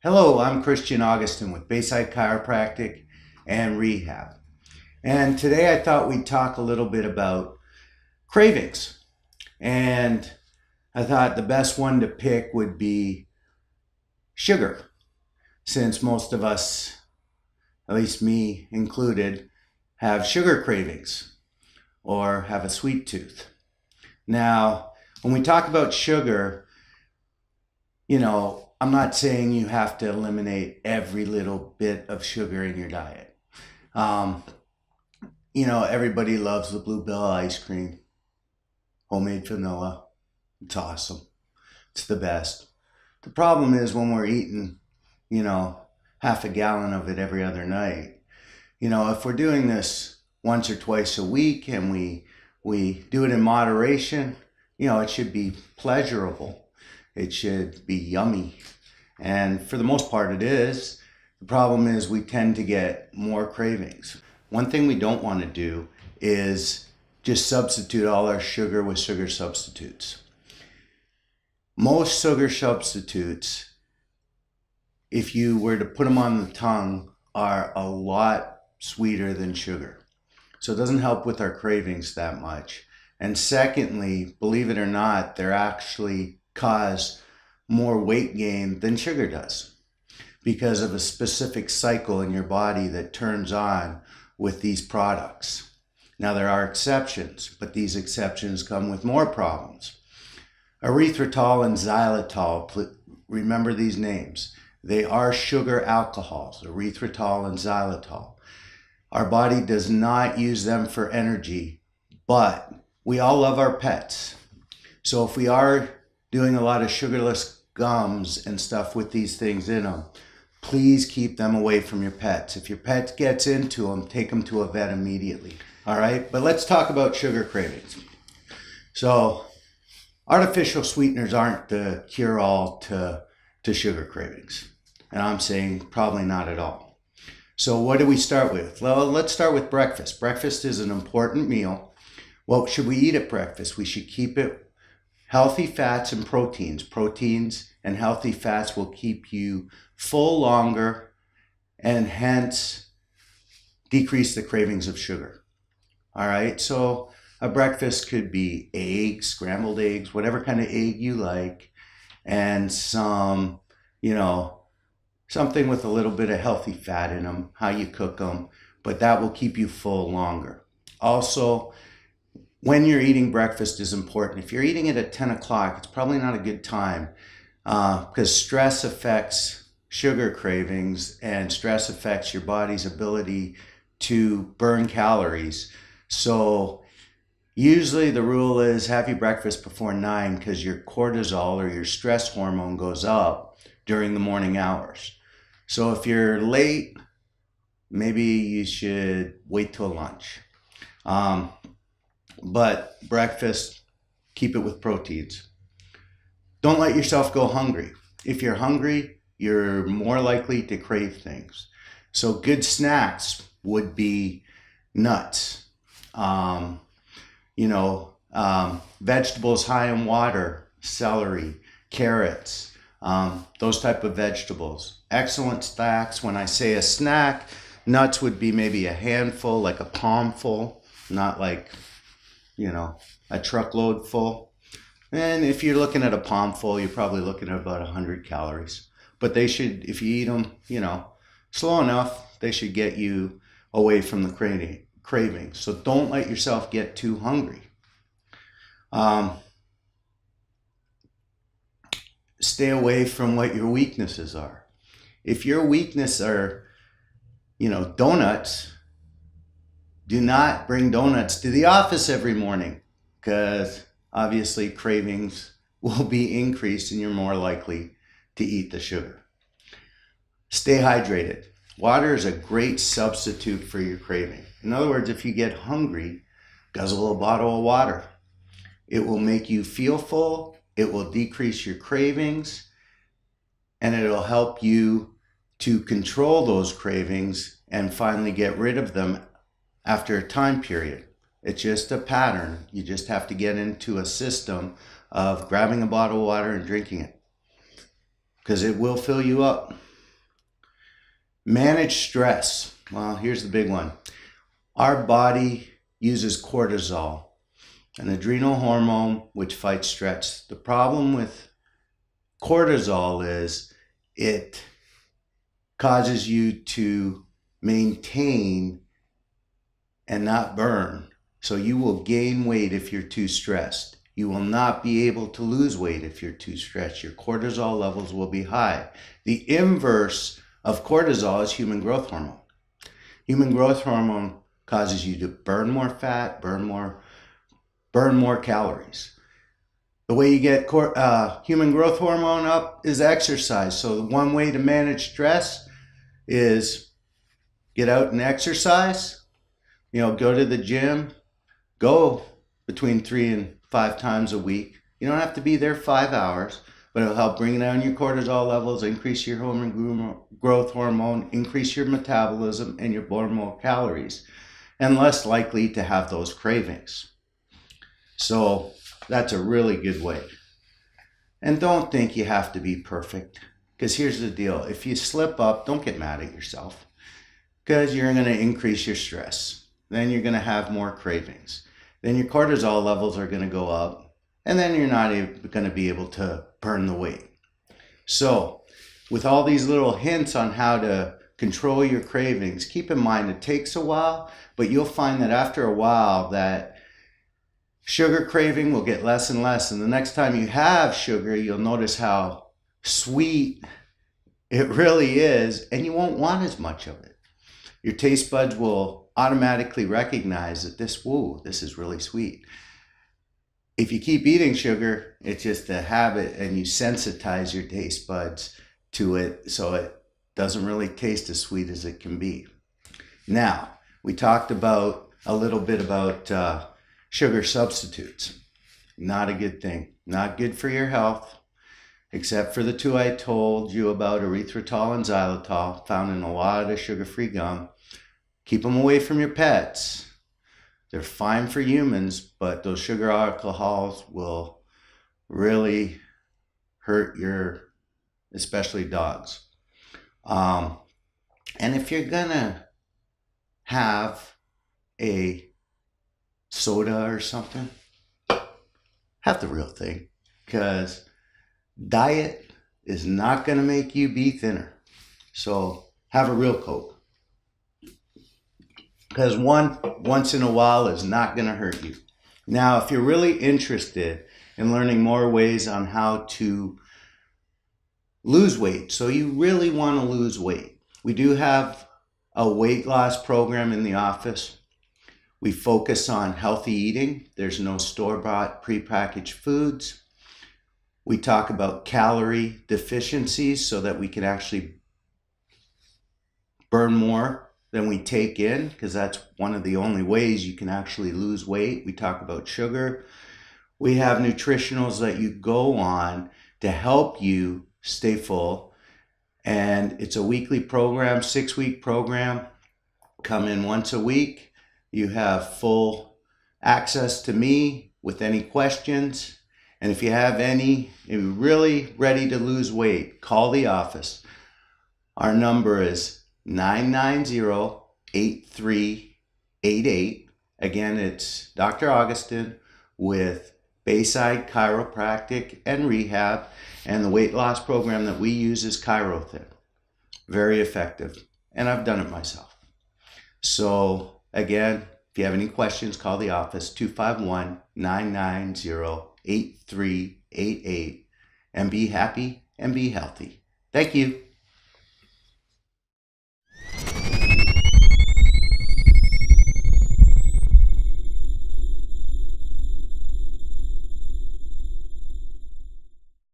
Hello, I'm Christian Augustin with Bayside Chiropractic and Rehab. And today I thought we'd talk a little bit about cravings. And I thought the best one to pick would be sugar, since most of us, at least me included, have sugar cravings or have a sweet tooth. Now, when we talk about sugar, I'm not saying you have to eliminate every little bit of sugar in your diet. Everybody loves the Bluebell ice cream, homemade vanilla. It's awesome. It's the best. The problem is when we're eating, half a gallon of it every other night. If we're doing this once or twice a week and we do it in moderation, it should be pleasurable. It should be yummy. And for the most part it is. The problem is we tend to get more cravings. One thing we don't want to do is just substitute all our sugar with sugar substitutes. Most sugar substitutes, if you were to put them on the tongue, are a lot sweeter than sugar. So it doesn't help with our cravings that much. And secondly, believe it or not, they're actually cause more weight gain than sugar does because of a specific cycle in your body that turns on with these products. Now there are exceptions, but these exceptions come with more problems. Erythritol and xylitol, remember these names. They are sugar alcohols, erythritol and xylitol. Our body does not use them for energy, but we all love our pets. So if we are doing a lot of sugarless gums and stuff with these things in them, please keep them away from your pets. If your pet gets into them, take them to a vet immediately. All right, but let's talk about sugar cravings. So artificial sweeteners aren't the cure-all to sugar cravings. And I'm saying probably not at all. So what do we start with? Well, let's start with breakfast. Breakfast is an important meal. What should we eat at breakfast? We should keep it healthy fats and proteins. Proteins and healthy fats will keep you full longer and hence decrease the cravings of sugar. All right, so a breakfast could be eggs, scrambled eggs, whatever kind of egg you like, and some, something with a little bit of healthy fat in them, how you cook them, but that will keep you full longer. Also, when you're eating breakfast is important. If you're eating it at 10 o'clock, it's probably not a good time because stress affects sugar cravings and stress affects your body's ability to burn calories. So usually the rule is have your breakfast before 9 because your cortisol or your stress hormone goes up during the morning hours. So if you're late, maybe you should wait till lunch. But breakfast, keep it with proteins. Don't let yourself go hungry. If you're hungry, you're more likely to crave things. So good snacks would be nuts, vegetables high in water, celery, carrots, those type of vegetables. Excellent snacks. When I say a snack, nuts would be maybe a handful, like a palmful, not like a truckload full. And if you're looking at a palm full, you're probably looking at about 100 calories. But they should, if you eat them, slow enough, they should get you away from the craving. So don't let yourself get too hungry. Stay away from what your weaknesses are. If your weakness are, donuts, do not bring donuts to the office every morning because obviously cravings will be increased and you're more likely to eat the sugar. Stay hydrated. Water is a great substitute for your craving. In other words, if you get hungry, guzzle a bottle of water. It will make you feel full, it will decrease your cravings, and it'll help you to control those cravings and finally get rid of them after a time period. It's just a pattern. You just have to get into a system of grabbing a bottle of water and drinking it because it will fill you up. Manage stress. Well, here's the big one. Our body uses cortisol, an adrenal hormone which fights stress. The problem with cortisol is it causes you to maintain and not burn. So you will gain weight if you're too stressed. You will not be able to lose weight if you're too stressed. Your cortisol levels will be high. The inverse of cortisol is human growth hormone. Human growth hormone causes you to burn more fat, burn more calories. The way you get human growth hormone up is exercise. So one way to manage stress is get out and exercise. Go to the gym. Go between 3 and 5 times a week. You don't have to be there 5 hours, but it'll help bring down your cortisol levels, increase your human growth hormone, increase your metabolism, and you burn more calories, and less likely to have those cravings. So that's a really good way. And don't think you have to be perfect, because here's the deal. If you slip up, don't get mad at yourself, because you're going to increase your stress. Then you're going to have more cravings. Then your cortisol levels are going to go up, and then you're not going to be able to burn the weight. So with all these little hints on how to control your cravings, keep in mind it takes a while, but you'll find that after a while that sugar craving will get less and less. And the next time you have sugar, you'll notice how sweet it really is, and you won't want as much of it. Your taste buds will automatically recognize that this is really sweet. If you keep eating sugar, it's just a habit, and you sensitize your taste buds to it, so it doesn't really taste as sweet as it can be. Now, we talked a little bit about sugar substitutes. Not a good thing. Not good for your health, except for the two I told you about, erythritol and xylitol, found in a lot of sugar-free gum. Keep them away from your pets. They're fine for humans, but those sugar alcohols will really hurt especially dogs. And if you're gonna have a soda or something, have the real thing, because diet is not gonna make you be thinner. So have a real Coke. Because once in a while is not going to hurt you. Now, if you're really interested in learning more ways on how to lose weight, so you really want to lose weight, we do have a weight loss program in the office. We focus on healthy eating. There's no store-bought prepackaged foods. We talk about calorie deficiencies so that we can actually burn more than we take in, because that's one of the only ways you can actually lose weight. We talk about sugar. We have nutritionals that you go on to help you stay full. And it's a weekly program, 6-week program. Come in once a week. You have full access to me with any questions. And if you're really ready to lose weight, call the office. Our number is 990-8388. Again, it's Dr. Augustin with Bayside Chiropractic and Rehab, and the weight loss program that we use is ChiroThin. Very effective, and I've done it myself. So again, if you have any questions, call the office, 251-990-8388, and be happy and be healthy. Thank you.